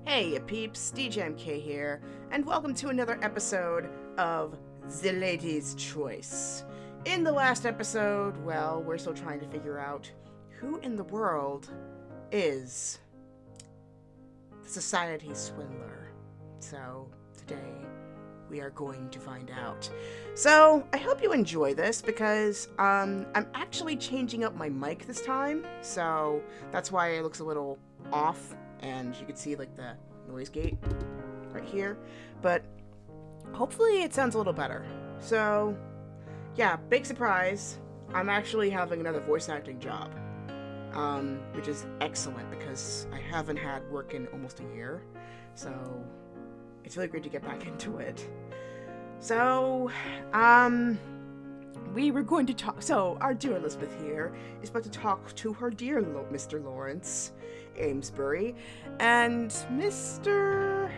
Hey, ya peeps, DJMK here, and welcome to another episode of The Lady's Choice. In the last episode, well, we're still trying to figure out who in the world is the Society Swindler. So, today, we are going to find out. So, I hope you enjoy this, because, I'm actually changing up my mic this time, so that's why it looks a little off. And you can see like the noise gate right here, but hopefully it sounds a little better. So yeah, big surprise, I'm actually having another voice acting job, which is excellent because I haven't had work in almost a year, so it's really great to get back into it. So we were going to talk, so our dear Elizabeth here is about to talk to her dear Mr. Laurence Amesbury, and Mr.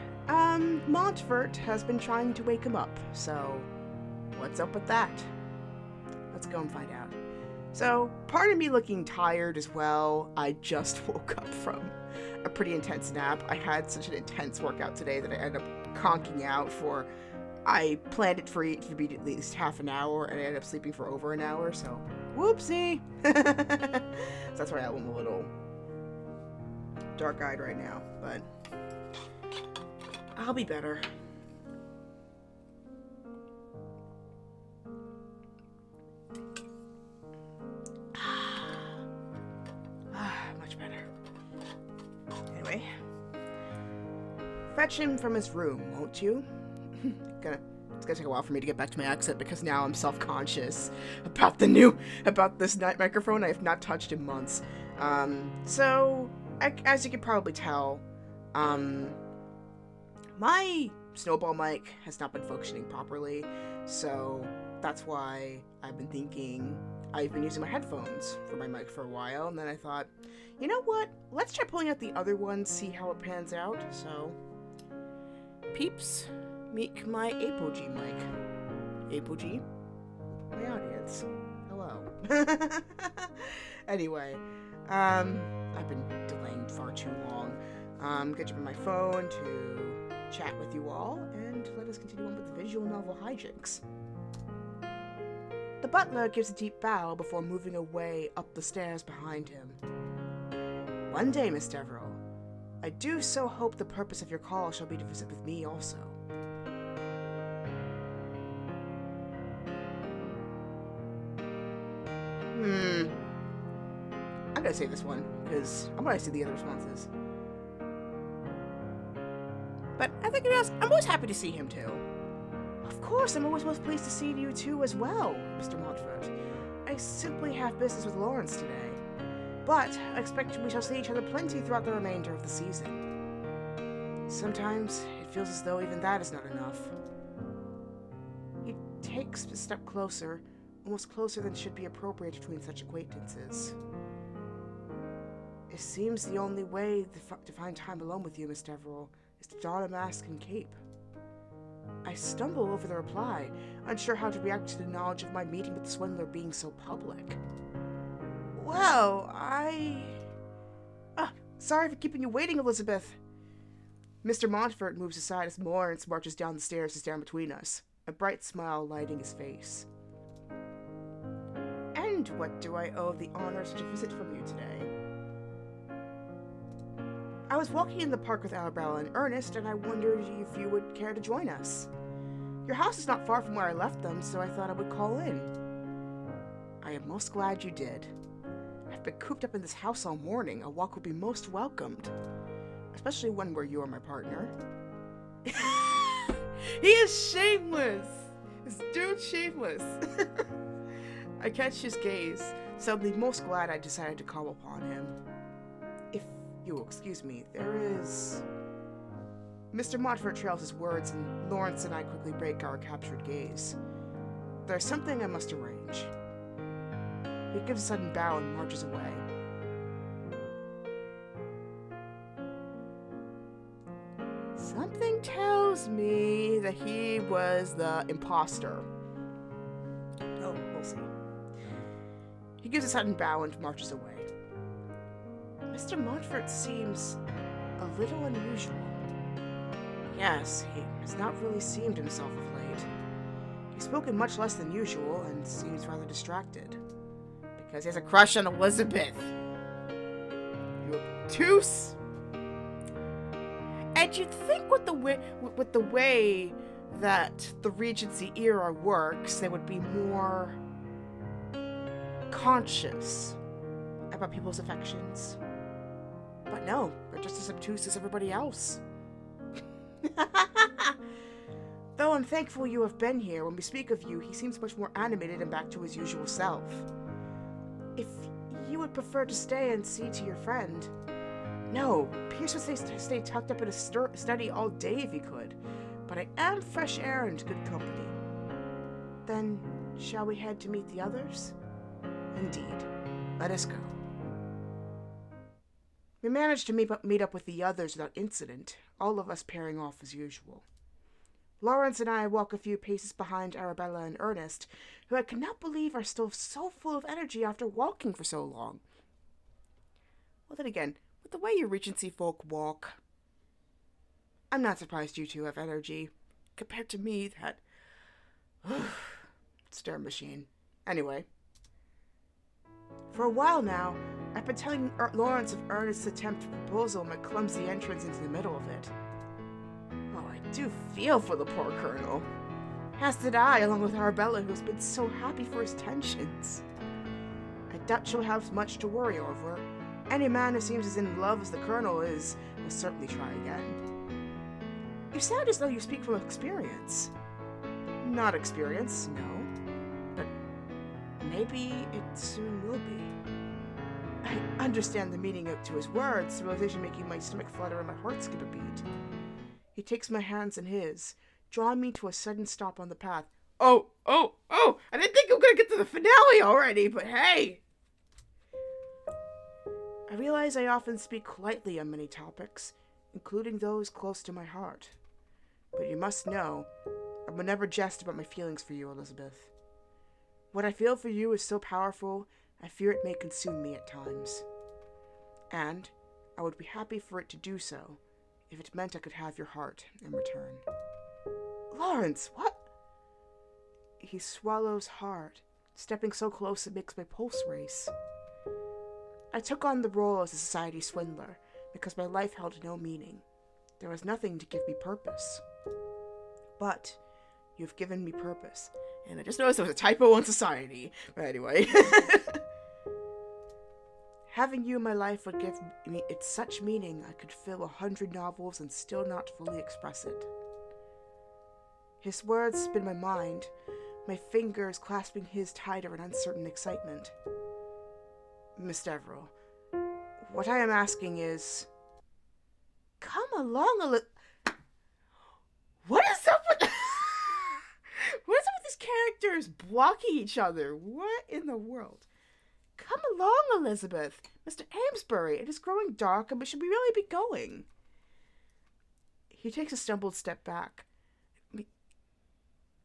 Montfort has been trying to wake him up, so what's up with that? Let's go and find out. So, pardon me looking tired as well. I just woke up from a pretty intense nap. I had such an intense workout today that I ended up conking out for, I planned it for to be at least half an hour, and I ended up sleeping for over an hour, so whoopsie. So that's why I'm a little dark-eyed right now, but I'll be better. Much better. Anyway, fetch him from his room, won't you? It's gonna take a while for me to get back to my accent because now I'm self-conscious about this night microphone I have not touched in months. So as you can probably tell, my snowball mic has not been functioning properly, so that's why I've been using my headphones for my mic for a while, and then I thought, you know what, let's try pulling out the other one, see how it pans out. So, peeps, meet my Apogee mic. Apogee? My audience. Hello. Anyway, I've been delaying far too long. I'm gonna jump on my phone to chat with you all, and let us continue on with the visual novel hijinks. The butler gives a deep bow before moving away up the stairs behind him. One day, Miss Deverell, I do so hope the purpose of your call shall be to visit with me also. I'm gonna say this one, because I'm gonna see the other responses. But I think I'm always happy to see him too. Of course, I'm always most pleased to see you too as well, Mr. Montfort. I simply have business with Laurence today, but I expect we shall see each other plenty throughout the remainder of the season. Sometimes it feels as though even that is not enough. He takes a step closer, almost closer than should be appropriate between such acquaintances. It seems the only way to find time alone with you, Miss Deverell, is to don a mask and cape. I stumble over the reply, unsure how to react to the knowledge of my meeting with the swindler being so public. Well, sorry for keeping you waiting, Elizabeth. Mr. Montfort moves aside as Laurence marches down the stairs to stand between us, a bright smile lighting his face. And what do I owe the honor of such a visit from you today? I was walking in the park with Arabella and Ernest, and I wondered if you would care to join us. Your house is not far from where I left them, so I thought I would call in. I am most glad you did. I've been cooped up in this house all morning. A walk would be most welcomed, especially one where you are my partner. He is shameless! This dude's shameless! I catch his gaze, suddenly most glad I decided to call upon him. If you will excuse me, there is... Mr. Montfort trails his words, and Laurence and I quickly break our captured gaze. There's something I must arrange. He gives a sudden bow and marches away. Something tells me that he was the imposter. Oh, we'll see. He gives a sudden bow and marches away. Mr. Montfort seems a little unusual. Yes, he has not really seemed himself of late. He's spoken much less than usual and seems rather distracted. Because he has a crush on Elizabeth. You obtuse! And you'd think with the way that the Regency era works, they would be more conscious about people's affections. But no, they're just as obtuse as everybody else. Though I'm thankful you have been here, when we speak of you, he seems much more animated and back to his usual self. If you would prefer to stay and see to your friend... No, Pierce would stay tucked up in a study all day if he could, but I am fresh air and good company. Then, shall we head to meet the others? Indeed. Let us go. We managed to meet up with the others without incident, all of us pairing off as usual. Laurence and I walk a few paces behind Arabella and Ernest, who I cannot believe are still so full of energy after walking for so long. Well, then again, with the way you Regency folk walk, I'm not surprised you two have energy, compared to me, that... stir machine. Anyway. For a while now, I've been telling Laurence of Ernest's attempt at proposal and my clumsy entrance into the middle of it. Oh, I do feel for the poor Colonel. As did I, along with Arabella, who has been so happy for his tensions. I doubt she'll have much to worry over. Any man who seems as in love as the Colonel is will certainly try again. You sound as though you speak from experience. Not experience, no. But maybe it soon will be. I understand the meaning to his words, the realization making my stomach flutter and my heart skip a beat. He takes my hands in his, drawing me to a sudden stop on the path. Oh! I didn't think you were going to get to the finale already, but hey! I realize I often speak lightly on many topics, including those close to my heart. But you must know, I will never jest about my feelings for you, Elizabeth. What I feel for you is so powerful, I fear it may consume me at times. And I would be happy for it to do so, if it meant I could have your heart in return. Laurence, what? He swallows hard, stepping so close it makes my pulse race. I took on the role as a Society Swindler because my life held no meaning. There was nothing to give me purpose. But you've given me purpose. And I just noticed there was a typo on Society. But anyway. Having you in my life would give me it's such meaning I could fill 100 novels and still not fully express it. His words spin my mind, my fingers clasping his tighter in uncertain excitement. Miss Deverell, what I am asking is... Come along, What is up with... What is up with these characters blocking each other? What in the world? Come along, Elizabeth. Mr. Amesbury, it is growing dark and we should really be going. He takes a stumbled step back.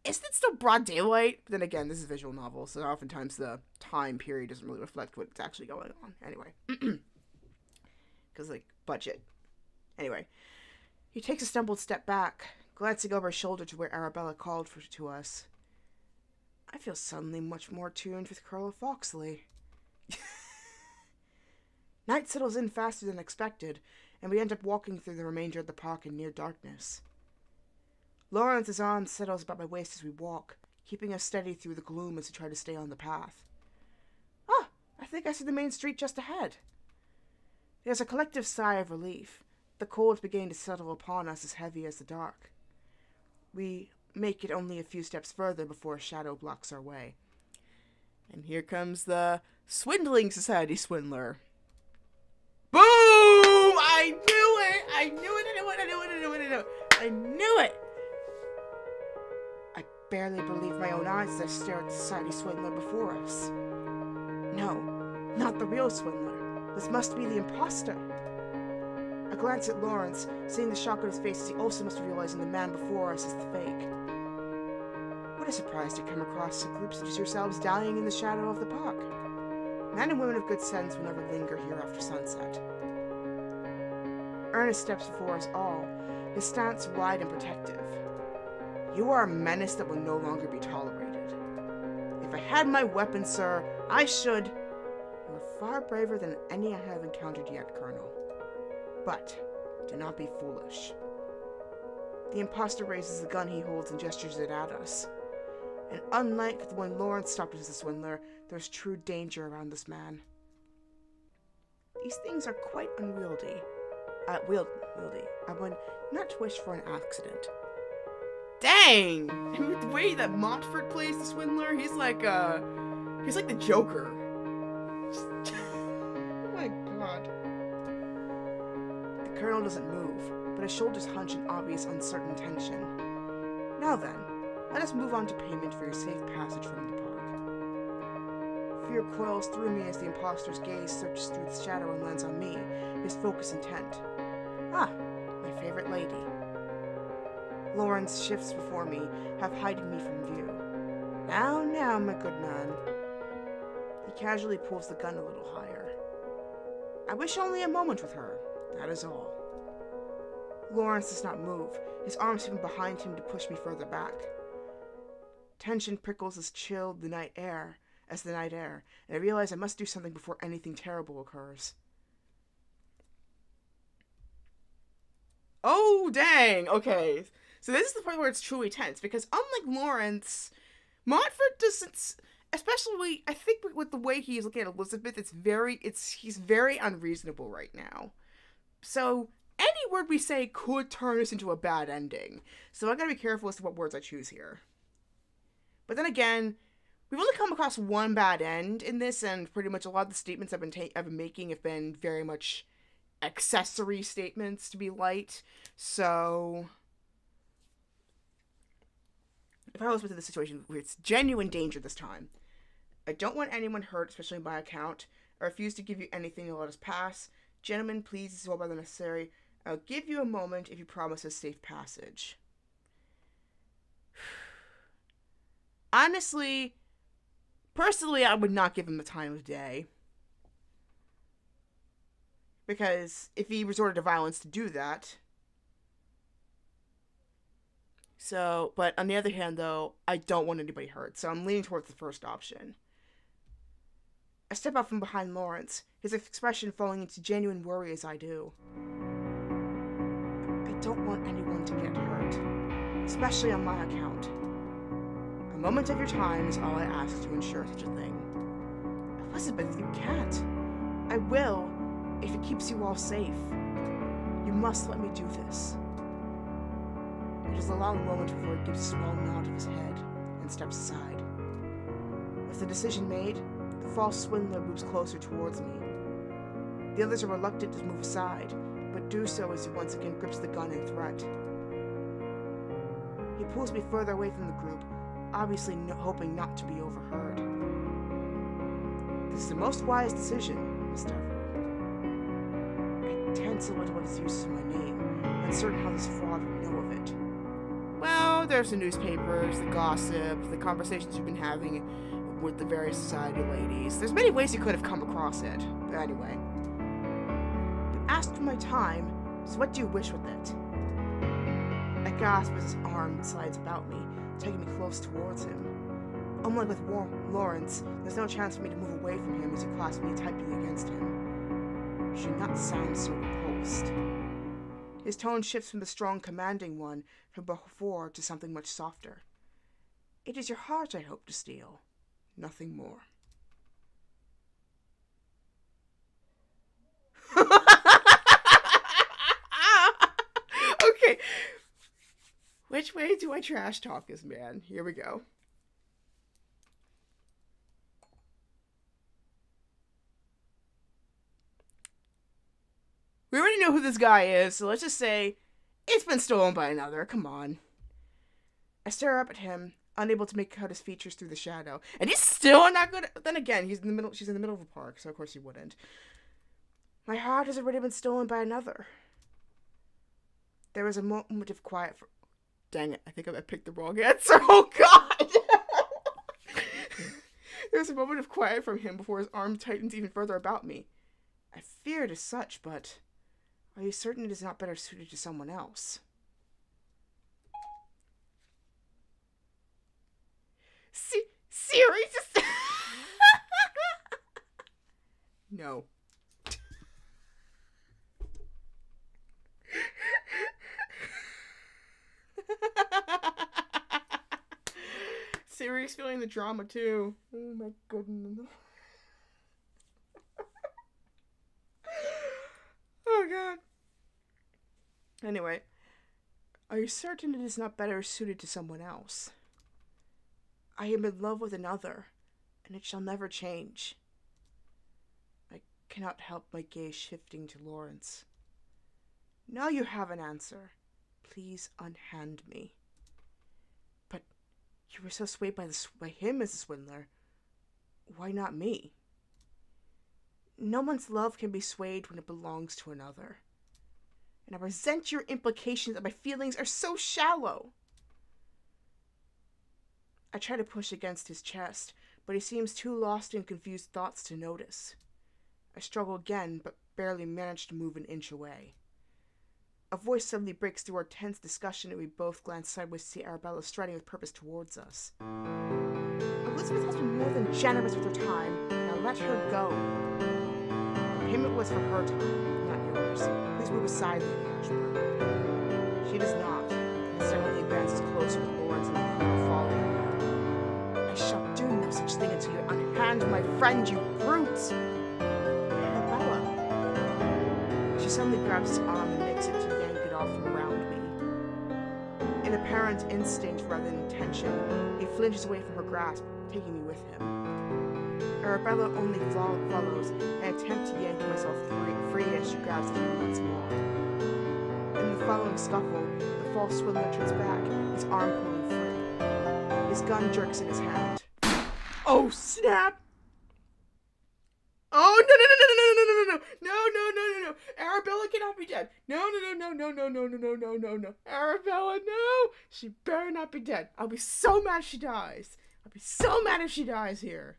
Isn't it still broad daylight? But then again, this is a visual novel, so oftentimes the time period doesn't really reflect what's actually going on. Anyway. Because, like, budget. Anyway. He takes a stumbled step back, glancing over his shoulder to where Arabella called to us. I feel suddenly much more tuned with Colonel Foxley. Night settles in faster than expected, and we end up walking through the remainder of the park in near darkness. Laurence's arm settles about my waist as we walk, keeping us steady through the gloom as we try to stay on the path. Ah, I think I see the main street just ahead. There's a collective sigh of relief. The cold beginning to settle upon us as heavy as the dark. We make it only a few steps further before a shadow blocks our way. And here comes the Swindling Society Swindler. Boom! I knew it! I knew it! I barely believe my own eyes as I stare at the Society Swindler before us. No, not the real Swindler. This must be the imposter. I glance at Laurence, seeing the shock on his face as he also must be realizing the man before us is the fake. What a surprise to come across a group such as yourselves dying in the shadow of the park. Men and women of good sense will never linger here after sunset. Ernest steps before us all, his stance wide and protective. You are a menace that will no longer be tolerated. If I had my weapon, sir, I should. You are far braver than any I have encountered yet, Colonel. But do not be foolish. The impostor raises the gun he holds and gestures it at us. And unlike the one Laurence stopped as a swindler, there is true danger around this man. These things are quite unwieldy. Wieldy. I would not wish for an accident. Dang! I mean, the way that Montfort plays the swindler, he's like the Joker. Oh my god. The Colonel doesn't move, but his shoulders hunch in obvious uncertain tension. Now then, let us move on to payment for your safe passage from the park. Fear coils through me as the impostor's gaze searches through the shadow and lands on me, his focus intent. Ah, my favorite lady. Laurence shifts before me, half hiding me from view. Now, my good man. He casually pulls the gun a little higher. I wish only a moment with her, that is all. Laurence does not move, his arms even behind him to push me further back. Tension prickles as the night air, and I realize I must do something before anything terrible occurs. Oh, dang! Okay. So this is the part where it's truly tense, because unlike Laurence, Montfort doesn't, especially, I think with the way he's looking at Elizabeth, he's very unreasonable right now. So, any word we say could turn us into a bad ending. So I gotta be careful as to what words I choose here. But then again, we've only come across one bad end in this, and pretty much a lot of the statements I've been making have been very much accessory statements, to be light. So if I was put in this situation where it's genuine danger this time, I don't want anyone hurt, especially on my account. I refuse to give you anything to let us pass. Gentlemen, please, this is all by the necessary. I'll give you a moment if you promise a safe passage. Honestly, personally, I would not give him the time of day. Because if he resorted to violence to do that. So, but on the other hand, though, I don't want anybody hurt. So I'm leaning towards the first option. I step out from behind Laurence, his expression falling into genuine worry as I do. I don't want anyone to get hurt, especially on my account. A moment of your time is all I ask to ensure such a thing. Elizabeth, you can't. I will, if it keeps you all safe. You must let me do this. It is a long moment before he gives a small nod of his head and steps aside. With the decision made, the false swindler moves closer towards me. The others are reluctant to move aside, but do so as he once again grips the gun in threat. He pulls me further away from the group, obviously hoping not to be overheard. This is the most wise decision, Miss Deverell. I tense a little at his use of my name, uncertain how this fraud would know of it. Well, there's the newspapers, the gossip, the conversations you've been having with the various society ladies. There's many ways you could have come across it. But anyway. You asked for my time, so what do you wish with it? I gasp as his arm slides about me, taking me close towards him. Unlike with Laurence, there's no chance for me to move away from him as he clasps me tightly against him. You should not sound so repulsed. His tone shifts from the strong, commanding one from before to something much softer. It is your heart I hope to steal, nothing more. Okay. Which way do I trash talk this man? Here we go. We already know who this guy is, so let's just say it's been stolen by another. Come on. I stare up at him, unable to make out his features through the shadow. And he's still not good. Then again, she's in the middle of a park, so of course he wouldn't. My heart has already been stolen by another. There was a moment of quiet for... Dang it, I think I picked the wrong answer. Oh, God! There was a moment of quiet from him before his arm tightens even further about me. I fear it as such, but... Are you certain it is not better suited to someone else? Serious? No. Siri's feeling the drama too. Oh my goodness. Oh god. Anyway, are you certain it is not better suited to someone else? I am in love with another, and it shall never change. I cannot help my gaze shifting to Laurence. Now you have an answer. Please unhand me. But you were so swayed by him as a swindler. Why not me? No one's love can be swayed when it belongs to another. And I resent your implications that my feelings are so shallow. I try to push against his chest, but he seems too lost in confused thoughts to notice. I struggle again, but barely manage to move an inch away. A voice suddenly breaks through our tense discussion, and we both glance sideways to see Arabella striding with purpose towards us. Elizabeth has been more than generous with her time. Now let her go. The payment was for her time, not yours. Please move aside, Lady Ashburn. She does not, and suddenly advances closer with Laurence and the Colonel following. I shall do no such thing until you unhand my friend, you brute! Arabella. She suddenly grabs his arm and makes it to yank it off from around me. In apparent instinct rather than intention, he flinches away from her grasp, taking me with him. Arabella only follows, and I attempt to yank myself free as she grabs me once more. In the following scuffle, the false swindler turns back, his arm pulling free. His gun jerks in his hand. Oh, snap! Oh, no. Arabella cannot be dead. No. Arabella, no. She better not be dead. I'll be so mad if she dies. I'll be so mad if she dies here.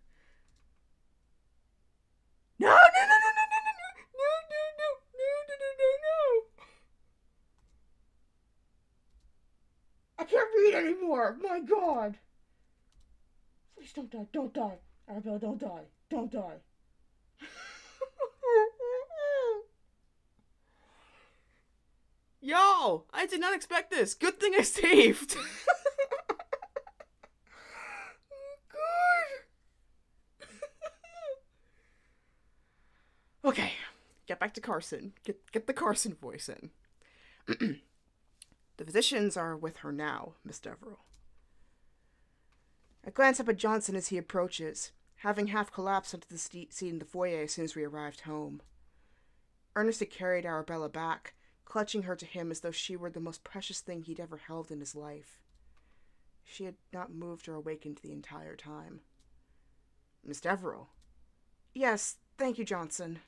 No. I can't read anymore. My God. Please don't die. Arabella, don't die. Yo, I did not expect this. Good thing I saved. Okay, get back to Carson. Get the Carson voice in. The physicians are with her now, Miss Deverell. I glance up at Johnson as he approaches, having half collapsed onto the seat in the foyer as soon as we arrived home. Ernest had carried Arabella back, clutching her to him as though she were the most precious thing he'd ever held in his life. She had not moved or awakened the entire time. Miss Deverell? Yes, thank you, Johnson.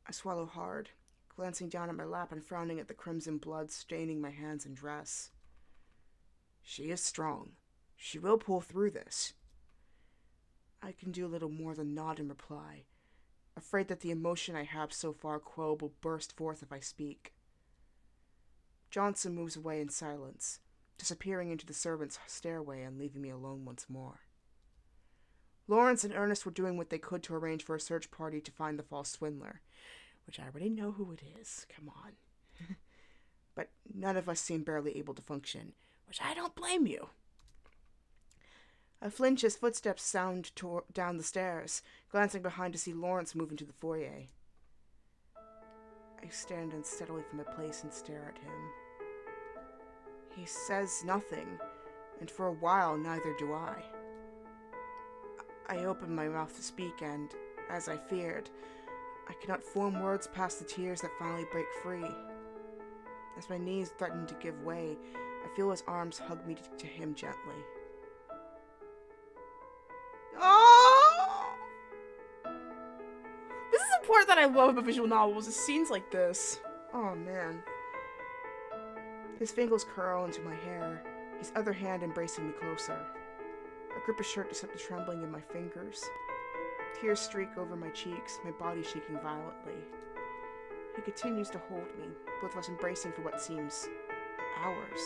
I swallow hard, glancing down at my lap and frowning at the crimson blood staining my hands and dress. She is strong. She will pull through this. I can do little more than nod in reply, afraid that the emotion I have so far quelled will burst forth if I speak. Johnson moves away in silence, disappearing into the servants' stairway and leaving me alone once more. Laurence and Ernest were doing what they could to arrange for a search party to find the false swindler, which I already know who it is. Come on. But none of us seem barely able to function, which I don't blame you. I flinch as footsteps sound down the stairs, glancing behind to see Laurence move into the foyer. I stand unsteadily from my place and stare at him. He says nothing, and for a while neither do I. I open my mouth to speak and, as I feared, I cannot form words past the tears that finally break free. As my knees threaten to give way, I feel his arms hug me to him gently. Oh! This is the part that I love about visual novels, is scenes like this. Oh, man. His fingers curl into my hair, his other hand embracing me closer. I grip his shirt to set the trembling in my fingers. Tears streak over my cheeks, my body shaking violently. He continues to hold me, both of us embracing for what seems hours.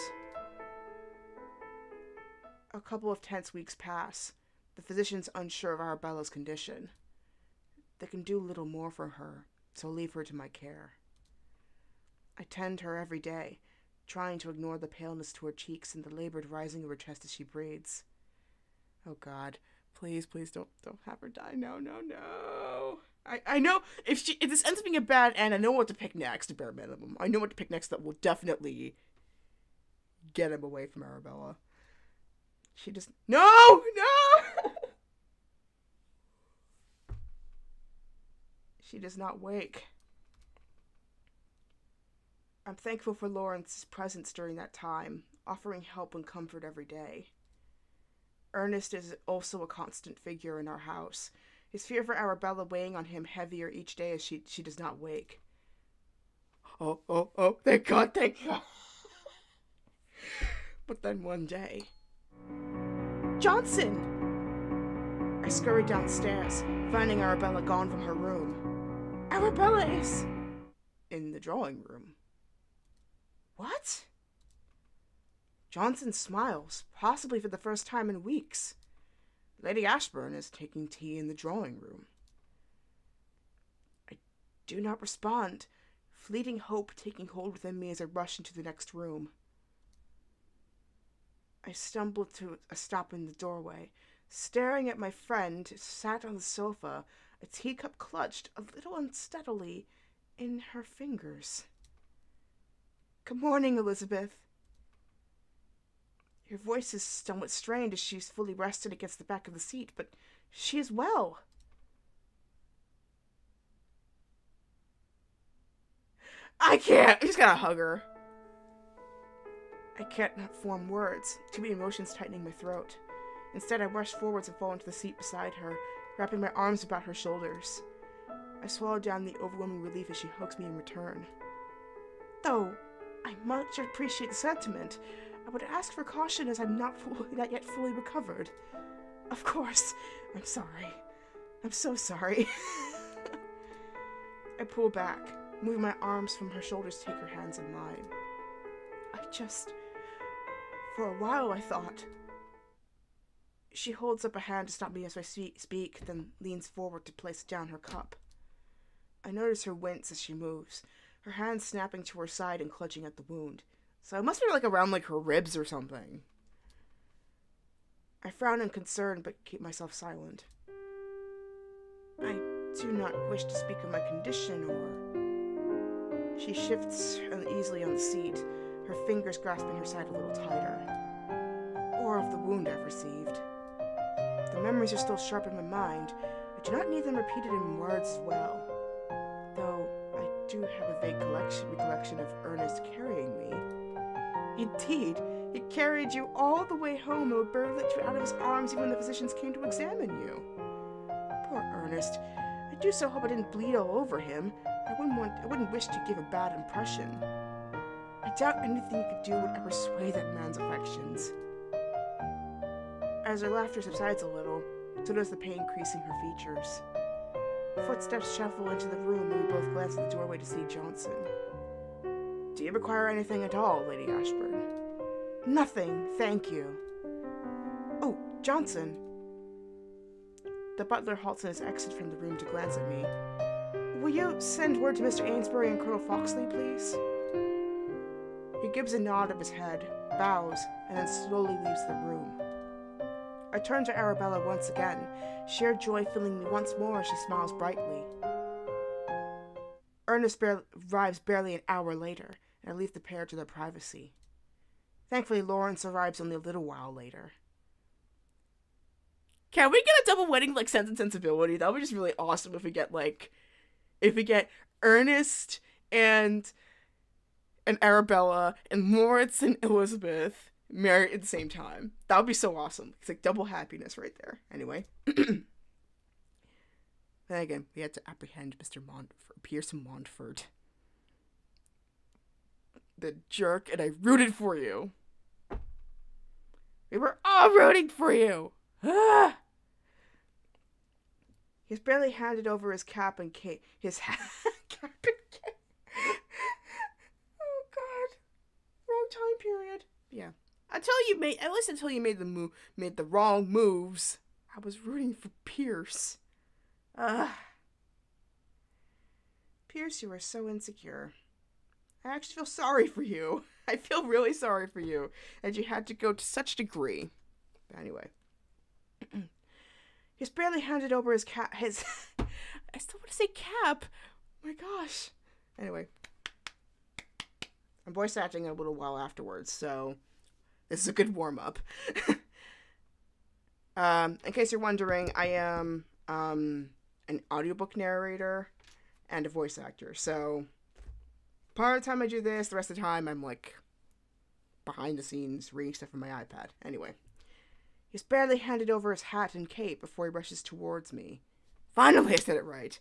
A couple of tense weeks pass. The physician's unsure of Arabella's condition. They can do little more for her, so leave her to my care. I tend her every day, trying to ignore the paleness to her cheeks and the labored rising of her chest as she breathes. Oh God, please don't have her die. No. I know if this ends up being a bad end, I know what to pick next, at bare minimum. I know what to pick next that will definitely get him away from Arabella. She just... No! She does not wake. I'm thankful for Laurence's presence during that time, offering help and comfort every day. Ernest is also a constant figure in our house, his fear for Arabella weighing on him heavier each day as she does not wake. Oh, thank God. But then one day... Johnson! I scurried downstairs, finding Arabella gone from her room. Arabella is... in the drawing room. What? Johnson smiles, possibly for the first time in weeks. Lady Ashburn is taking tea in the drawing room. I do not respond, fleeting hope taking hold within me as I rush into the next room. I stumbled to a stop in the doorway, staring at my friend sat on the sofa, a teacup clutched a little unsteadily in her fingers. Good morning, Elizabeth. Her voice is somewhat strained as she's fully rested against the back of the seat, but she is well. I can't. I just gotta hug her. I can't not form words, too many emotions tightening my throat. Instead, I rush forwards and fall into the seat beside her, wrapping my arms about her shoulders. I swallow down the overwhelming relief as she hugs me in return. Though I much appreciate the sentiment, I would ask for caution as I'm not yet fully recovered. Of course, I'm sorry. I'm so sorry. I pull back, moving my arms from her shoulders to take her hands in mine. For a while I thought... She holds up a hand to stop me as I speak, then leans forward to place down her cup. I notice her wince as she moves, her hand snapping to her side and clutching at the wound. So it must be around her ribs or something. I frown in concern, but keep myself silent. I do not wish to speak of my condition, or... She shifts uneasily on the seat, her fingers grasping her side a little tighter. Or of the wound I've received. The memories are still sharp in my mind. I do not need them repeated in words as well. Though I do have a vague recollection of Ernest carrying me. Indeed, he carried you all the way home and would barely let you out of his arms even when the physicians came to examine you. Poor Ernest. I do so hope I didn't bleed all over him. I wouldn't wish to give a bad impression. I doubt anything you could do would ever sway that man's affections. As her laughter subsides a little, so does the pain creasing her features. Footsteps shuffle into the room and we both glance at the doorway to see Johnson. Do you require anything at all, Lady Ashburn? Nothing, thank you. Oh, Johnson. The butler halts in his exit from the room to glance at me. Will you send word to Mr. Amesbury and Colonel Foxley, please? He gives a nod of his head, bows, and then slowly leaves the room. I turn to Arabella once again, sheer joy filling me once more as she smiles brightly. Ernest arrives barely an hour later, and I leave the pair to their privacy. Thankfully, Laurence arrives only a little while later. Can we get a double wedding Sense and Sensibility? That would be just really awesome if we get Ernest and Arabella and Laurence and Elizabeth married at the same time. That would be so awesome. It's double happiness right there. Anyway. Then again, we had to apprehend Pierce Montfort. The jerk, and I rooted for you. We were all rooting for you. Ah! He's barely handed over his cap and cape. Cap and cape. Oh, God. Wrong time period. Yeah. at least until you made the wrong moves, I was rooting for Pierce. Pierce, you are so insecure. I actually feel sorry for you. I feel really sorry for you, that you had to go to such degree. But anyway. He's barely handed over his I still want to say cap. Oh my gosh. Anyway. I'm voice acting a little while afterwards, so this is a good warm-up. In case you're wondering, I am an audiobook narrator and a voice actor, so part of the time I do this, the rest of the time I'm like behind the scenes reading stuff on my iPad. Anyway. He's barely handed over his hat and cape before he rushes towards me. Finally, I said it right.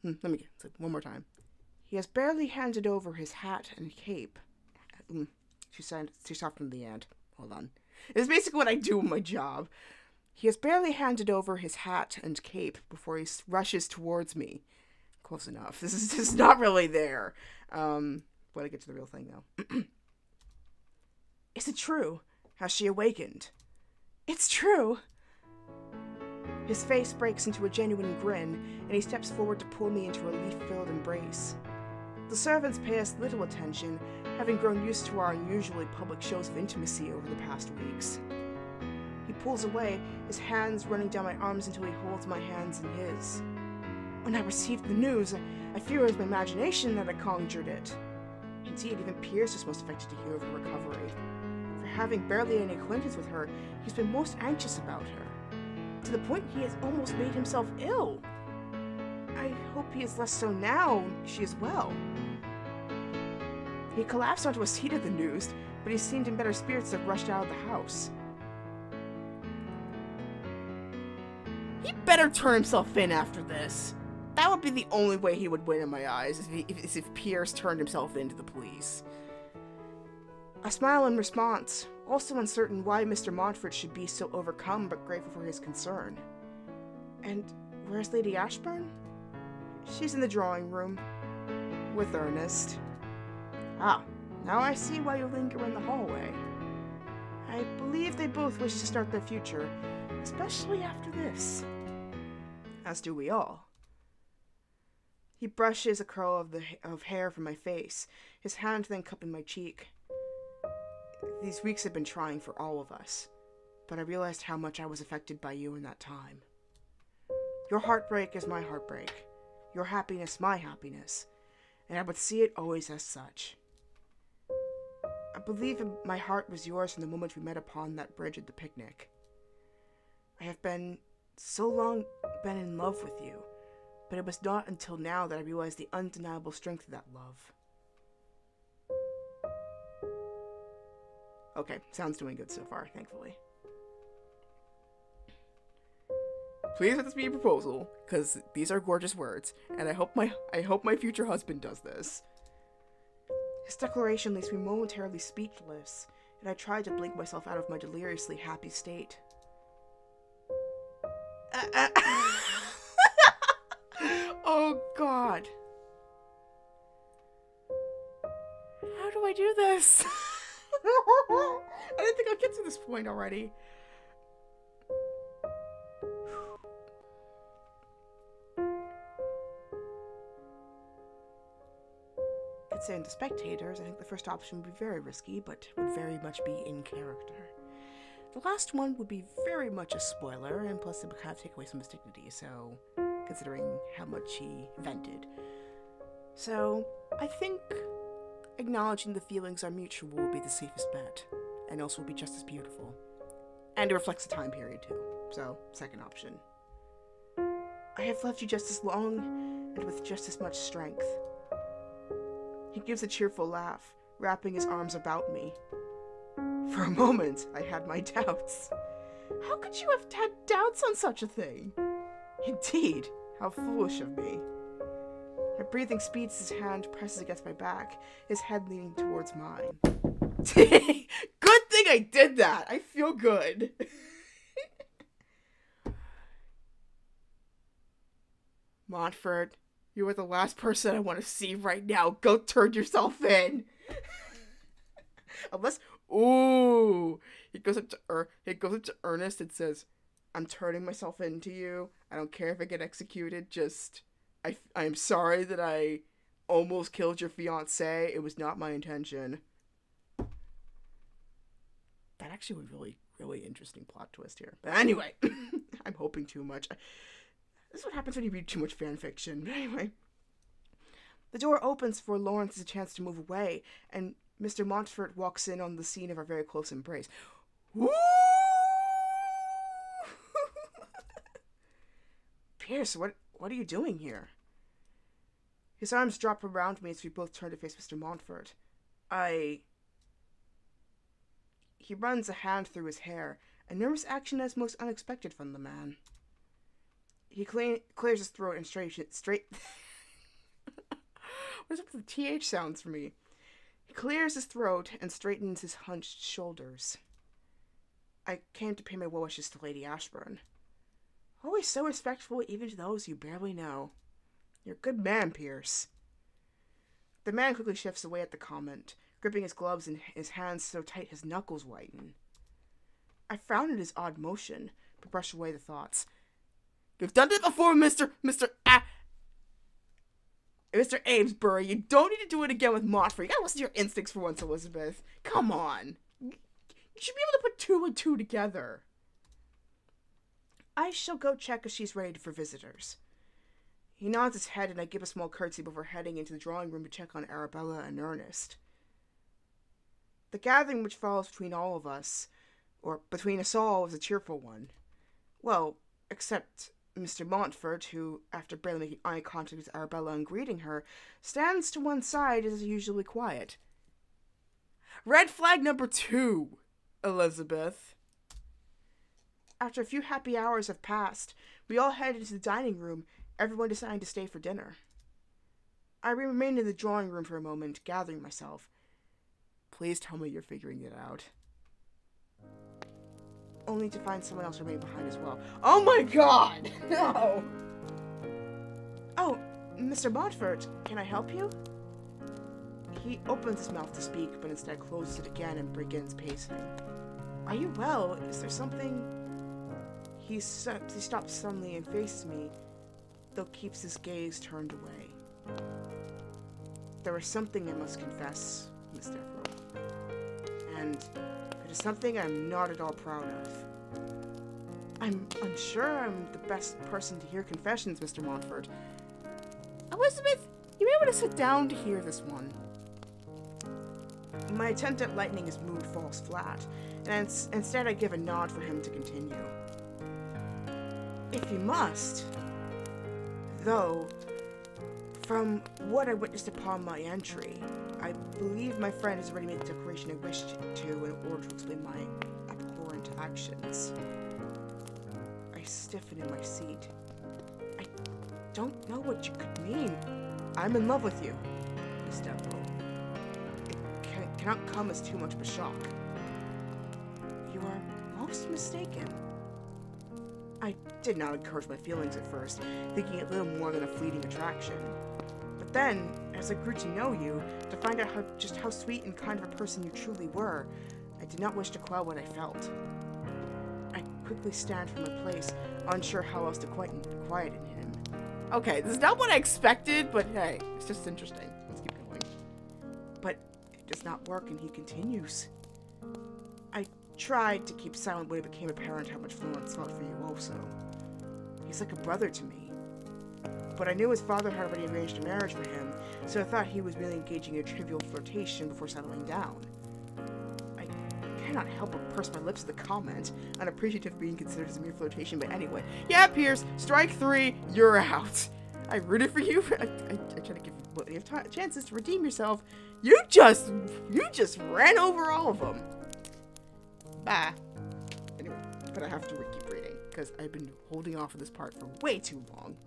Let me get it one more time. He has barely handed over his hat and cape. Too soft from the end. Hold on. It's basically what I do in my job. He has barely handed over his hat and cape before he rushes towards me. Close enough. This is just not really there. When I get to the real thing, though. Is it true? Has she awakened? It's true. His face breaks into a genuine grin, and he steps forward to pull me into a leaf-filled embrace. The servants pay us little attention, having grown used to our unusually public shows of intimacy over the past weeks. He pulls away, his hands running down my arms until he holds my hands in his. When I received the news, I fear it was my imagination that had conjured it. Indeed, even Pierce was most affected to hear of her recovery. For having barely any acquaintance with her, he's been most anxious about her, to the point he has almost made himself ill. I hope he is less so now she is well. He collapsed onto a seat at the news, but he seemed in better spirits and rushed out of the house. He better turn himself in after this. That would be the only way he would win in my eyes, if Pierce turned himself in to the police. I smile in response, also uncertain why Mr. Montfort should be so overcome but grateful for his concern. And where's Lady Ashburn? She's in the drawing room, with Ernest. Ah, now I see why you linger in the hallway. I believe they both wish to start their future, especially after this. As do we all. He brushes a curl of hair from my face, his hand then cupping my cheek. These weeks have been trying for all of us, but I realized how much I was affected by you in that time. Your heartbreak is my heartbreak, your happiness my happiness, and I would see it always as such. I believe my heart was yours from the moment we met upon that bridge at the picnic. I have been so long in love with you, but it was not until now that I realized the undeniable strength of that love. Okay, sounds doing good so far, thankfully. Please let this be a proposal, because these are gorgeous words, and I hope my future husband does this. His declaration leaves me momentarily speechless, and I try to blink myself out of my deliriously happy state. Oh, God. How do I do this? I didn't think I'd get to this point already. Considering the spectators, I think the first option would be very risky, but would very much be in character. The last one would be very much a spoiler, and plus it would kind of take away some of his dignity, so, considering how much he vented. So, I think acknowledging the feelings are mutual will be the safest bet, and also will be just as beautiful. And it reflects the time period, too. So, second option. I have loved you just as long, and with just as much strength. He gives a cheerful laugh, wrapping his arms about me. For a moment, I had my doubts. How could you have had doubts on such a thing? Indeed, how foolish of me. My breathing speeds, his hand presses against my back, his head leaning towards mine. Good thing I did that! I feel good. Montfort, you are the last person I want to see right now. Go turn yourself in. Unless, Ooh. He goes up to Ernest and says, I'm turning myself into you. I don't care if I get executed. Just, I am sorry that I almost killed your fiancé. It was not my intention. That actually was really, really interesting plot twist here. But anyway, I'm hoping too much. This is what happens when you read too much fan fiction. But anyway, the door opens for Laurence a chance to move away, and Mr. Montfort walks in on the scene of our very close embrace. Woo! Pierce, what are you doing here? His arms drop around me as we both turn to face Mr. Montfort. He runs a hand through his hair, a nervous action as most unexpected from the man. He clears his throat and straight. What's up with the TH sounds for me? He clears his throat and straightens his hunched shoulders. I came to pay my well wishes to Lady Ashburn. Always so respectful even to those you barely know. You're a good man, Pierce. The man quickly shifts away at the comment, gripping his gloves in his hands so tight his knuckles whiten. I frowned at his odd motion, but brushed away the thoughts. You've done it before, Mr. Amesbury. You don't need to do it again with Montfort. You gotta listen to your instincts for once, Elizabeth. Come on. You should be able to put two and two together. I shall go check if she's ready for visitors. He nods his head and I give a small curtsy before heading into the drawing room to check on Arabella and Ernest. The gathering which follows between all of us, or between us all, is a cheerful one. Well, except Mr. Montfort, who, after barely making eye contact with Arabella and greeting her, stands to one side and is usually quiet. Red flag number 2, Elizabeth. After a few happy hours have passed, we all head into the dining room, everyone deciding to stay for dinner. I remained in the drawing room for a moment, gathering myself. Please tell me you're figuring it out. Only to find someone else remain behind as well. Oh my god! No! Oh, Mr. Montfort, can I help you? He opens his mouth to speak, but instead closes it again and begins pacing. Are you well? Is there something... He stops suddenly and faces me, though keeps his gaze turned away. There is something I must confess, Miss Deverell. And it is something I'm not at all proud of. I'm unsure I'm the best person to hear confessions, Mr. Montfort. Elizabeth, you may want to sit down to hear this one. My attempt at lightning his mood falls flat, and instead I give a nod for him to continue. If you must. Though, from what I witnessed upon my entry, I believe my friend has already made the declaration I wished to in order to explain my abhorrent actions. I stiffen in my seat. I don't know what you could mean. I'm in love with you, Miss Deverell. It cannot come as too much of a shock. You are most mistaken. I did not encourage my feelings at first, thinking it little more than a fleeting attraction. But then, as I grew to know you, to find out just how sweet and kind of a person you truly were, I did not wish to quell what I felt. I quickly stand from my place, unsure how else to quieten him. Okay, this is not what I expected, but hey, it's just interesting. Let's keep going. But it does not work, and he continues. I tried to keep silent when it became apparent how much Laurence felt for you also. He's like a brother to me. But I knew his father had already arranged a marriage for him, so I thought he was merely engaging in a trivial flirtation before settling down. I cannot help but purse my lips at the comment, unappreciative of being considered as a mere flirtation, but anyway. Yeah, Pierce, strike 3, you're out. I rooted for you. I try to give you chances to redeem yourself. You just ran over all of them. Bah. Anyway, but I have to keep reading, because I've been holding off on this part for way too long.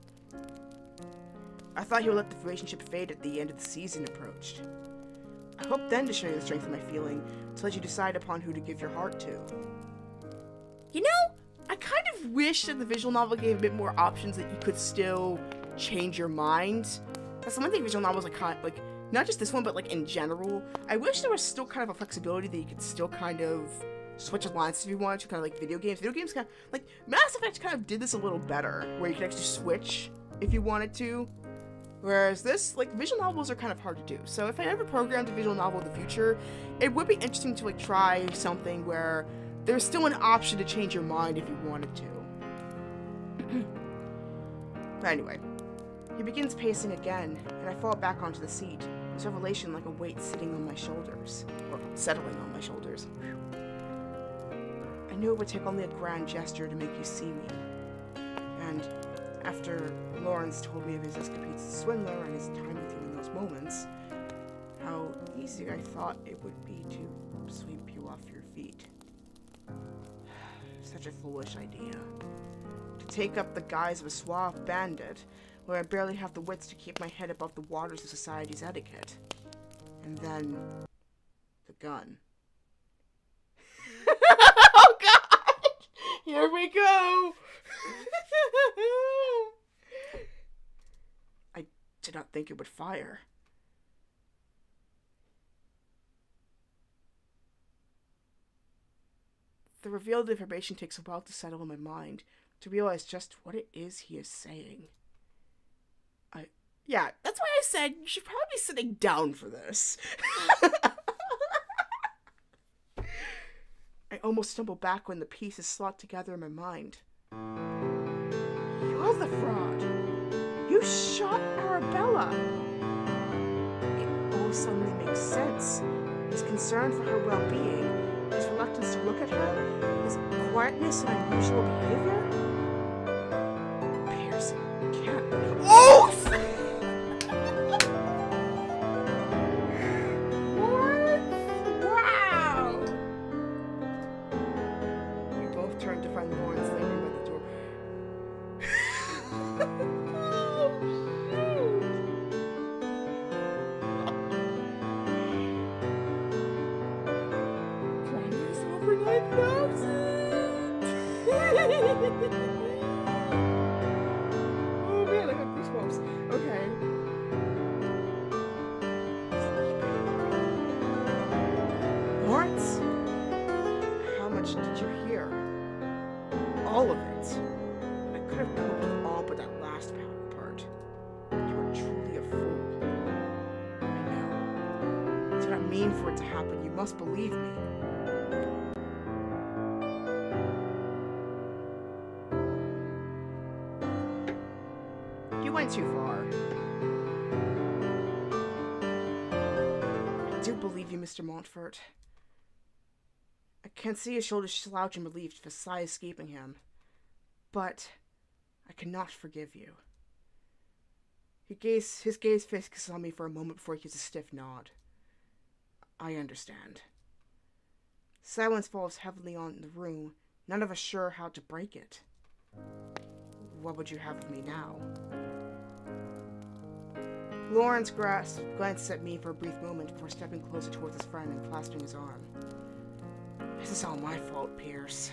I thought he would let the relationship fade at the end of the season approached. I hoped then to show you the strength of my feeling, to let you decide upon who to give your heart to. You know, I kind of wish that the visual novel gave a bit more options that you could still change your mind. That's the one thing visual novels not just this one, but like in general, I wish there was still kind of a flexibility that you could still kind of switch alliances if you wanted to, kind of like video games. Video games kind of, like, Mass Effect kind of did this a little better, where you could actually switch if you wanted to. Whereas this, like, visual novels are kind of hard to do. So if I ever programmed a visual novel in the future, it would be interesting to, like, try something where there's still an option to change your mind if you wanted to. But anyway, he begins pacing again, and I fall back onto the seat. This revelation like a weight sitting on my shoulders, or settling on my shoulders. I knew it would take only a grand gesture to make you see me. And after Laurence told me of his escapades as Swindler and his time with you in those moments, how easy I thought it would be to sweep you off your feet. Such a foolish idea. To take up the guise of a suave bandit, where I barely have the wits to keep my head above the waters of society's etiquette. And then, the gun. Oh God! Here we go! I did not think it would fire. The revealed information takes a while to settle in my mind, to realize just what it is he is saying. Yeah, that's why I said you should probably be sitting down for this. I almost stumble back when the pieces slot together in my mind. You're the fraud. You shot Arabella. It all suddenly makes sense. His concern for her well-being, his reluctance to look at her, his quietness and unusual behavior. Pearson can't. Oh! Oh man, I got goosebumps. Okay. Laurence? How much did you hear? All of it. I could have coped with all but that last part. You are truly a fool. I know. I did not mean for it to happen. You must believe me. You went too far. I do believe you, Mr. Montfort. I can see his shoulders slouch in relief, a sigh escaping him. But I cannot forgive you. His gaze fixes on me for a moment before he gives a stiff nod. I understand. Silence falls heavily on the room, none of us sure how to break it. What would you have of me now? Laurence glanced at me for a brief moment before stepping closer towards his friend and clasping his arm. This is all my fault, Pierce.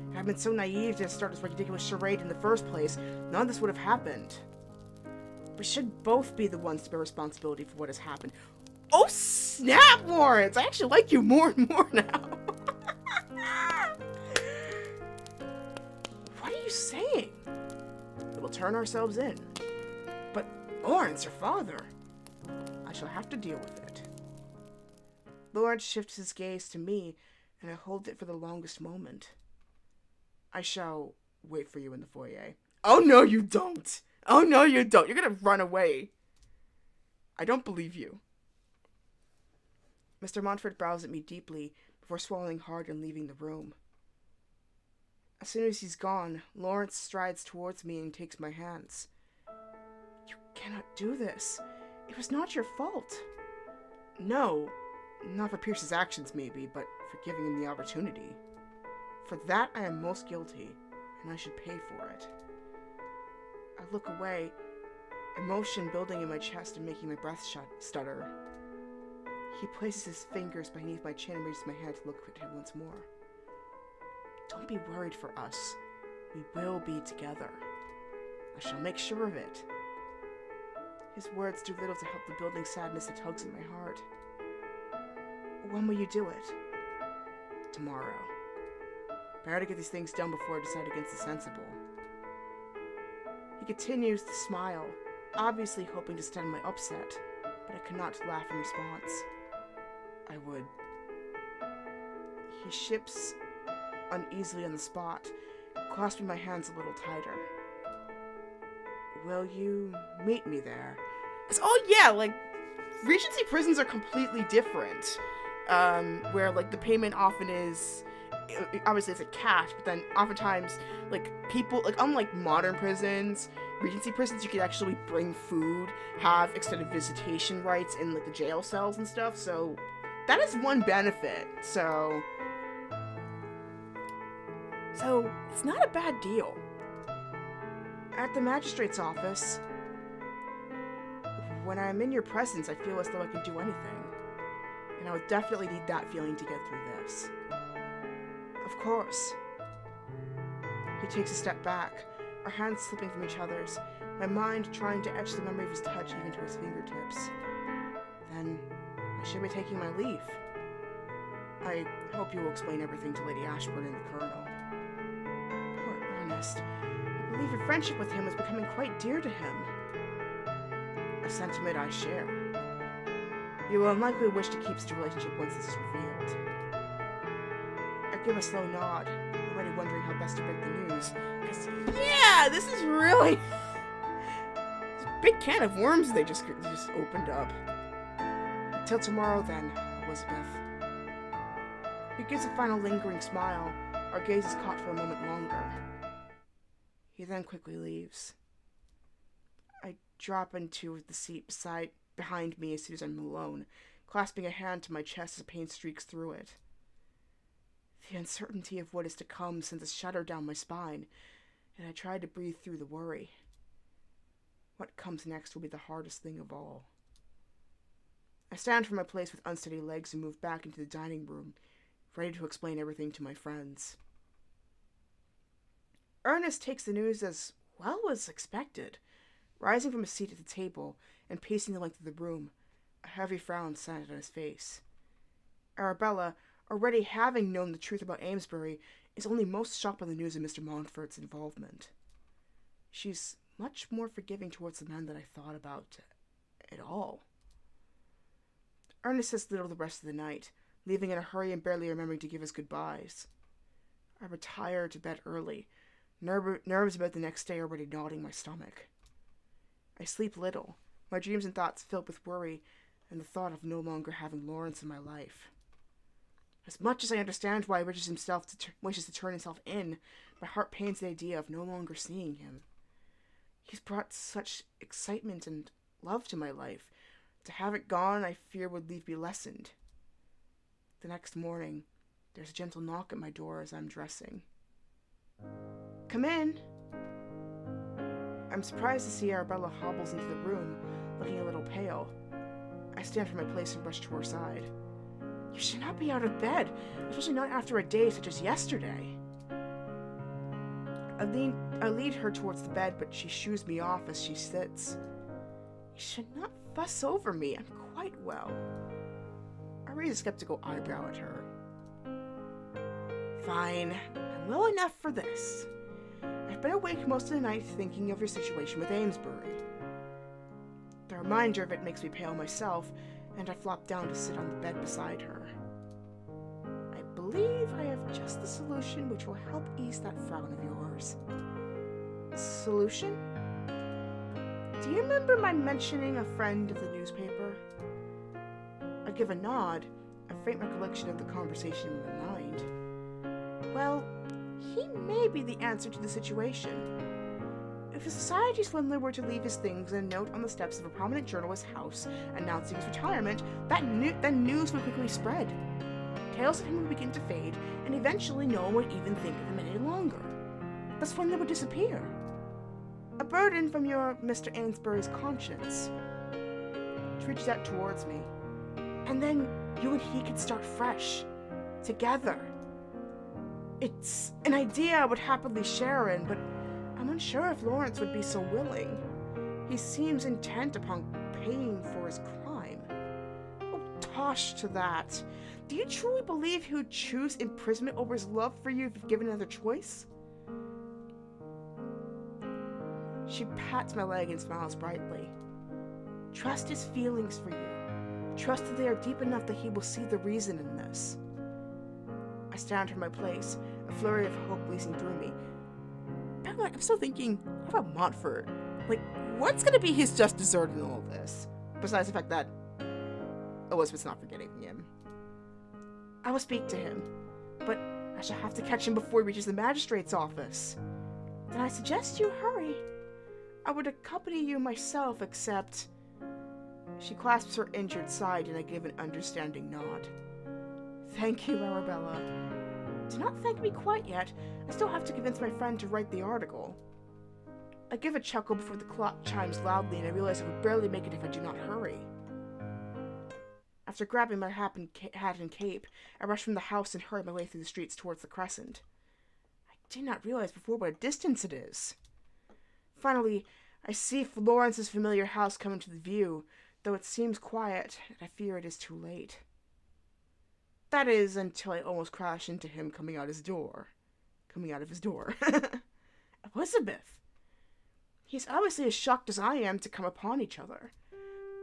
If I'd been so naive to start this ridiculous charade in the first place, none of this would have happened. We should both be the ones to bear responsibility for what has happened. Oh snap, Laurence! I actually like you more and more now. What are you saying? We will turn ourselves in. But Laurence, your father. I shall have to deal with it. Laurence shifts his gaze to me, and I hold it for the longest moment. I shall wait for you in the foyer. Oh no, you don't! Oh no, you don't! You're gonna run away. I don't believe you. Mr. Montfort brows at me deeply before swallowing hard and leaving the room. As soon as he's gone, Laurence strides towards me and takes my hands. You cannot do this. It was not your fault. No, not for Pierce's actions maybe, but for giving him the opportunity. For that I am most guilty, and I should pay for it. I look away, emotion building in my chest and making my breath stutter. He places his fingers beneath my chin and raises my head to look at him once more. Don't be worried for us. We will be together. I shall make sure of it. His words do little to help the building sadness that tugs at my heart. When will you do it? Tomorrow. Better to get these things done before I decide against the sensible. He continues to smile, obviously hoping to stem my upset, but I cannot laugh in response. I would. He ships uneasily on the spot, clasping my hands a little tighter. Will you meet me there? Oh yeah, like, Regency prisons are completely different. Where, like, the payment often is, obviously it's a cash, but then oftentimes, like, people, like, unlike modern prisons, Regency prisons, you could actually bring food, have extended visitation rights in, like, the jail cells and stuff, so that is one benefit, so it's not a bad deal. At the magistrate's office, when I'm in your presence, I feel as though I can do anything. And I would definitely need that feeling to get through this. Of course. He takes a step back, our hands slipping from each other's, my mind trying to etch the memory of his touch even to his fingertips. Then, I should be taking my leave. I hope you will explain everything to Lady Ashburn and the Colonel. Poor Ernest. I believe your friendship with him was becoming quite dear to him. A sentiment I share. You will unlikely wish to keep this relationship once this is revealed. I give a slow nod, already wondering how best to break the news. Because, yeah, this is really... It's a big can of worms they just opened up. Till tomorrow, then, Elizabeth. He gives a final lingering smile, our gazes caught for a moment longer. He then quickly leaves. I drop into the seat behind me as soon as I'm alone, clasping a hand to my chest as pain streaks through it. The uncertainty of what is to come sends a shudder down my spine, and I try to breathe through the worry. What comes next will be the hardest thing of all. I stand from my place with unsteady legs and move back into the dining room, ready to explain everything to my friends. Ernest takes the news as well as expected, rising from his seat at the table and pacing the length of the room, a heavy frown sat on his face. Arabella, already having known the truth about Amesbury, is only most shocked by the news of Mr. Montfort's involvement. She's much more forgiving towards the man than I thought about at all. Ernest says little the rest of the night, leaving in a hurry and barely remembering to give us goodbyes. I retire to bed early, nerves about the next day already gnawing my stomach. I sleep little, my dreams and thoughts filled with worry and the thought of no longer having Laurence in my life. As much as I understand why he wishes to turn himself in, my heart pains the idea of no longer seeing him. He's brought such excitement and love to my life. To have it gone, I fear would leave me lessened. The next morning, there's a gentle knock at my door as I'm dressing. Come in. I'm surprised to see Arabella hobbles into the room, looking a little pale. I stand from my place and rush to her side. You should not be out of bed, especially not after a day such as yesterday. I lead her towards the bed, but she shoos me off as she sits. You should not fuss over me. I'm quite well. I raise a skeptical eyebrow at her. Fine. I'm well enough for this. I've been awake most of the night thinking of your situation with Amesbury. The reminder of it makes me pale myself, and I flop down to sit on the bed beside her. I believe I have just the solution which will help ease that frown of yours. Solution? Do you remember my mentioning a friend of the newspaper? I give a nod, a faint recollection of the conversation in my mind. Well, he may be the answer to the situation. If the Society Swindler were to leave his things and a note on the steps of a prominent journalist's house announcing his retirement, then news would quickly spread. Tales of him would begin to fade, and eventually no one would even think of him any longer. The Swindler would disappear. A burden from your Mr. Amesbury's conscience. She reaches out towards me. And then you and he could start fresh. Together. It's an idea I would happily share in, but I'm unsure if Laurence would be so willing. He seems intent upon paying for his crime. Oh, tosh to that. Do you truly believe he would choose imprisonment over his love for you if given another choice? She pats my leg and smiles brightly. Trust his feelings for you. Trust that they are deep enough that he will see the reason in this. I stand from my place, a flurry of hope leasing through me. But I'm still thinking, how about Montfort? Like, what's gonna be his just dessert in all of this? Besides the fact that Elizabeth's not forgetting him. I will speak to him, but I shall have to catch him before he reaches the magistrate's office. Then I suggest you hurry. I would accompany you myself, except... She clasps her injured side and I give an understanding nod. Thank you, Arabella. Do not thank me quite yet. I still have to convince my friend to write the article. I give a chuckle before the clock chimes loudly and I realize I would barely make it if I do not hurry. After grabbing my hat and cape, I rush from the house and hurry my way through the streets towards the Crescent. I did not realize before what a distance it is. Finally, I see Laurence's familiar house come into the view, though it seems quiet, and I fear it is too late. That is, until I almost crash into him coming out of his door. Elizabeth! He's obviously as shocked as I am to come upon each other.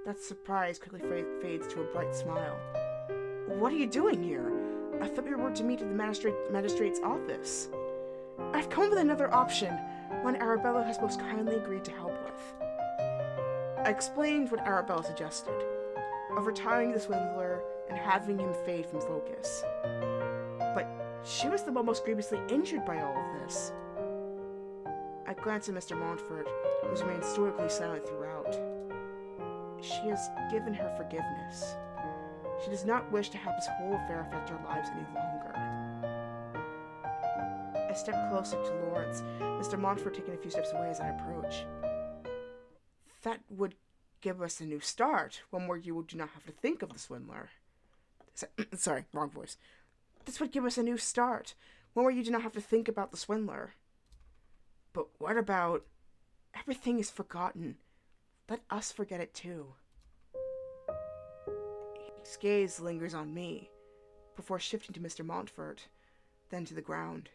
That surprise quickly fades to a bright smile. What are you doing here? I thought we were to meet at the magistrate's office. I've come up with another option, one Arabella has most kindly agreed to help with. I explained what Arabella suggested, of retiring the swindler and having him fade from focus. But she was the one most grievously injured by all of this. I glanced at Mr. Montfort, who has remained stoically silent throughout. She has given her forgiveness. She does not wish to have this whole affair affect our lives any longer. I step closer to Laurence, Mr. Montfort taking a few steps away as I approach. That would give us a new start, one where you do not have to think of the swindler. Sorry, wrong voice. This would give us a new start, one where you do not have to think about the swindler. But what about... Everything is forgotten. Let us forget it too. His gaze lingers on me, before shifting to Mr. Montfort, then to the ground.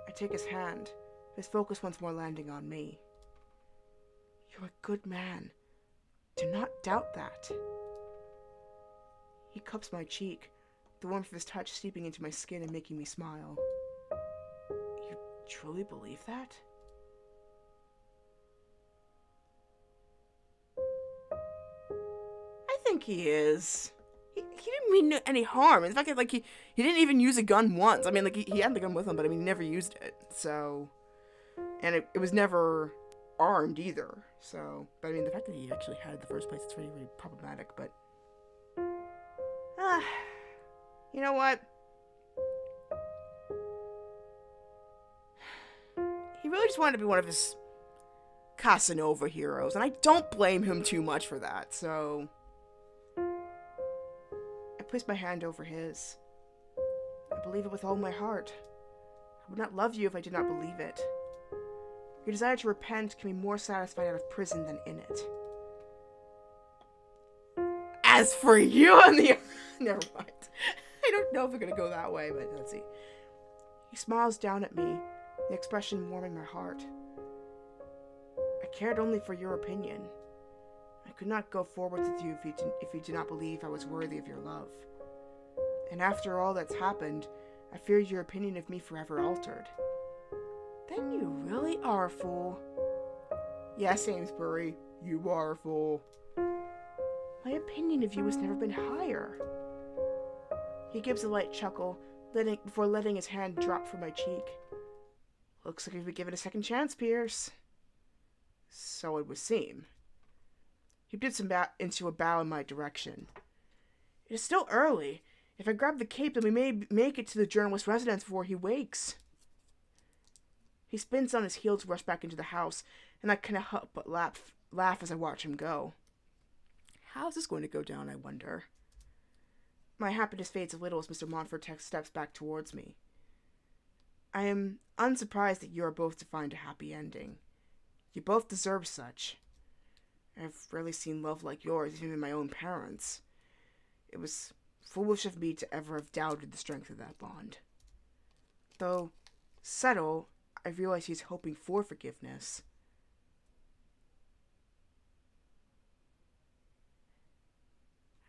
I take his hand, his focus once more landing on me. You're a good man. Do not doubt that. He cups my cheek, the warmth of his touch seeping into my skin and making me smile. You truly believe that? I think he is. He didn't mean any harm. In fact, like, he didn't even use a gun once. I mean, like, he had the gun with him, but I mean, he never used it. So, and it was never armed either. So, but I mean, the fact that he actually had it in the first place, it's really, really problematic, but... you know what? He really just wanted to be one of his Casanova heroes, and I don't blame him too much for that, so... I placed my hand over his. I believe it with all my heart. I would not love you if I did not believe it. Your desire to repent can be more satisfied out of prison than in it. As for you on the... Never mind. I don't know if we're gonna go that way, but let's see. He smiles down at me, the expression warming my heart. I cared only for your opinion. I could not go forward with you if you did not believe I was worthy of your love. And after all that's happened, I fear your opinion of me forever altered. Then you really are a fool. Yes, Amesbury, you are a fool. My opinion of you has never been higher. He gives a light chuckle, before letting his hand drop from my cheek. Looks like we've been given a second chance, Pierce. So it would seem. He dips into a bow in my direction. It is still early. If I grab the cape, then we may make it to the journalist's residence before he wakes. He spins on his heel to rush back into the house, and I cannot help but laugh as I watch him go. How's this going to go down, I wonder? My happiness fades a little as Mr. Montfort steps back towards me. I am unsurprised that you are both to find a happy ending. You both deserve such. I've rarely seen love like yours, even in my own parents. It was foolish of me to ever have doubted the strength of that bond. Though, subtle, I realize he's hoping for forgiveness.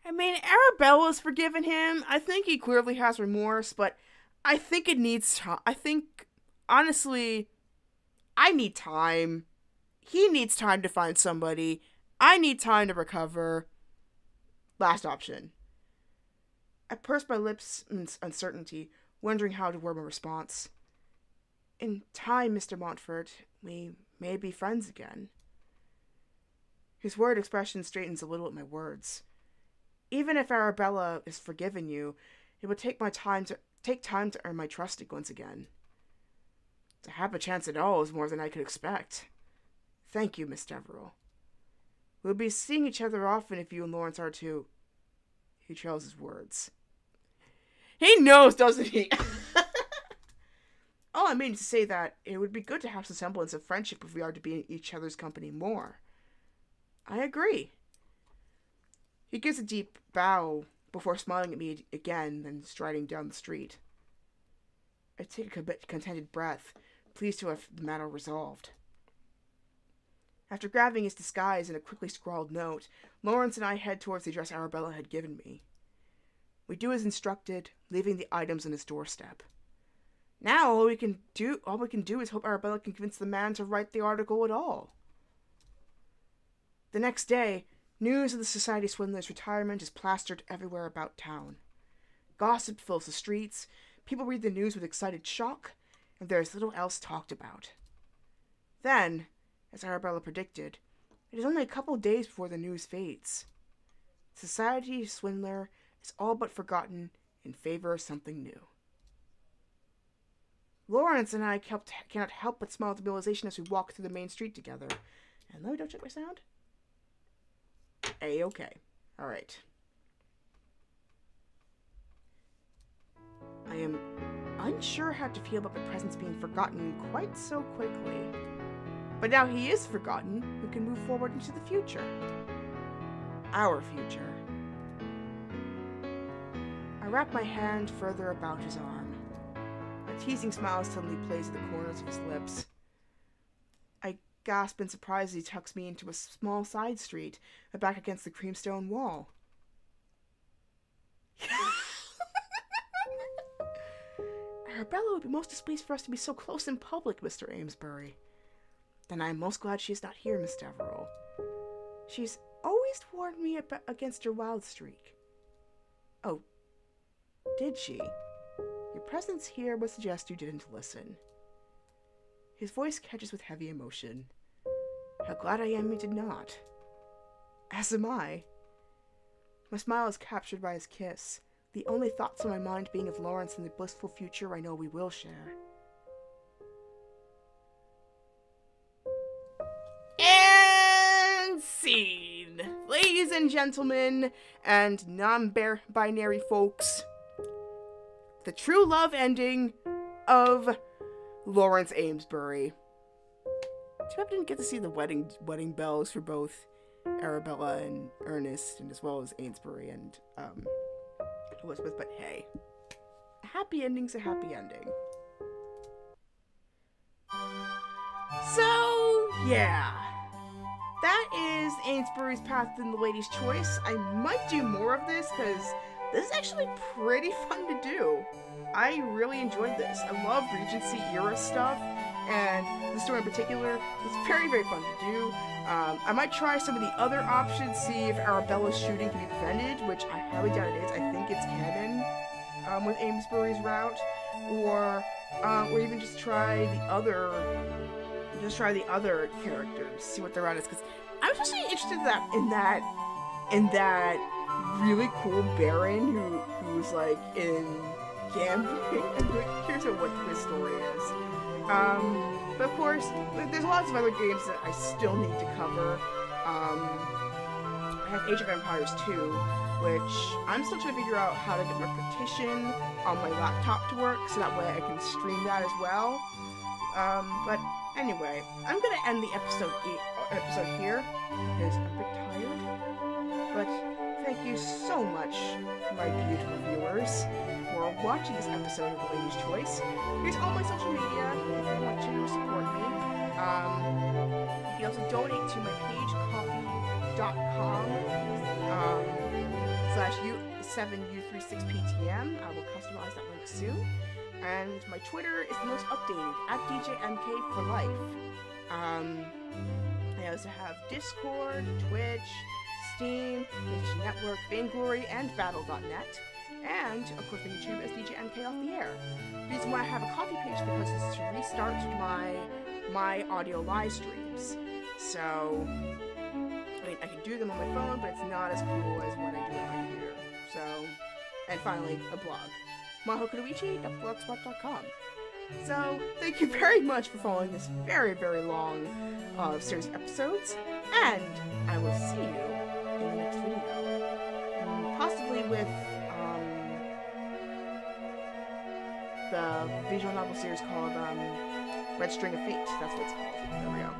I mean, Arabella's forgiven him. I think he clearly has remorse, but I think it needs time. I think, honestly, I need time. He needs time to find somebody. I need time to recover. Last option. I pursed my lips in uncertainty, wondering how to word my response. In time, Mr. Montfort, we may be friends again. His worried expression straightens a little at my words. Even if Arabella has forgiven you, it would take time to earn my trust once again. To have a chance at all is more than I could expect. Thank you, Miss Deverell. We'll be seeing each other often if you and Laurence are too. He trails his words. He knows, doesn't he? All I mean is to say that it would be good to have some semblance of friendship if we are to be in each other's company more. I agree. He gives a deep bow before smiling at me again, then striding down the street. I take a contented breath, pleased to have the matter resolved. After grabbing his disguise and a quickly scrawled note, Laurence and I head towards the address Arabella had given me. We do as instructed, leaving the items on his doorstep. Now all we can do is hope Arabella can convince the man to write the article at all. The next day, news of the Society Swindler's retirement is plastered everywhere about town. Gossip fills the streets, people read the news with excited shock, and there is little else talked about. Then, as Arabella predicted, it is only a couple of days before the news fades. Society Swindler is all but forgotten in favor of something new. Laurence and I cannot help but smile at the realization as we walk through the main street together. And let me double check my sound. A-okay. Alright. I am unsure how to feel about my presence being forgotten quite so quickly. But now he is forgotten, we can move forward into the future. Our future. I wrap my hand further about his arm. A teasing smile suddenly plays at the corners of his lips. I gasp in surprise as he tucks me into a small side street, back against the creamstone wall. Arabella would be most displeased for us to be so close in public, Mr. Amesbury. Then I am most glad she is not here, Miss Deverell. She's always warned me against her wild streak. Oh, did she? Your presence here would suggest you didn't listen. His voice catches with heavy emotion. How glad I am you did not. As am I. My smile is captured by his kiss, the only thoughts on my mind being of Laurence and the blissful future I know we will share. And scene! Ladies and gentlemen, and non-binary folks, the true love ending of Laurence Amesbury. Too bad I didn't get to see the wedding bells for both Arabella and Ernest, and as well as Amesbury and Elizabeth, but hey, a happy ending's a happy ending. So, yeah. That is Amesbury's Path and the Lady's Choice. I might do more of this, because this is actually pretty fun to do. I really enjoyed this. I love Regency era stuff, and the story in particular was very, very fun to do. I might try some of the other options, see if Arabella's shooting can be prevented, which I highly doubt it is. I think it's canon with Amesbury's route, or even just try the other characters, see what their route is, because I'm especially interested in that really cool Baron who's like in gambling. I'm curious about what his story is. But of course, there's lots of other games that I still need to cover. I have Age of Empires 2, which I'm still trying to figure out how to get my partition on my laptop to work, so that way I can stream that as well. But anyway, I'm gonna end the episode here because I'm a bit tired. But thank you so much, my beautiful viewers, for watching this episode of The Lady's Choice. Here's all my social media if you want to support me. You can also donate to my page, coffee.com /U7U36PTM. I will customize that link soon. And my Twitter is the most updated, @DJMKForLife. I also have Discord, Twitch, Steam, Twitch Network, Vainglory, and Battle.net. And, of course, my YouTube is DJMK Off the Air. The reason why I have a coffee page is because it's to restart my audio live streams. So, I mean, I can do them on my phone, but it's not as cool as when I do it on my computer. So, and finally, a blog. mahokunoichi.blogspot.com. So, thank you very much for following this very, very long series of episodes, and I will see you in the next video. Possibly with the visual novel series called Red String of Fate. That's what it's called. There we go.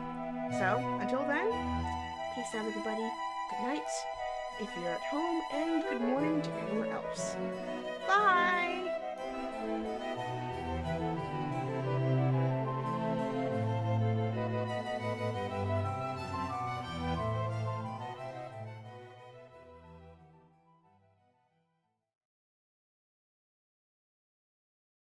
So, until then, peace out everybody, good night if you're at home, and good morning to everywhere else.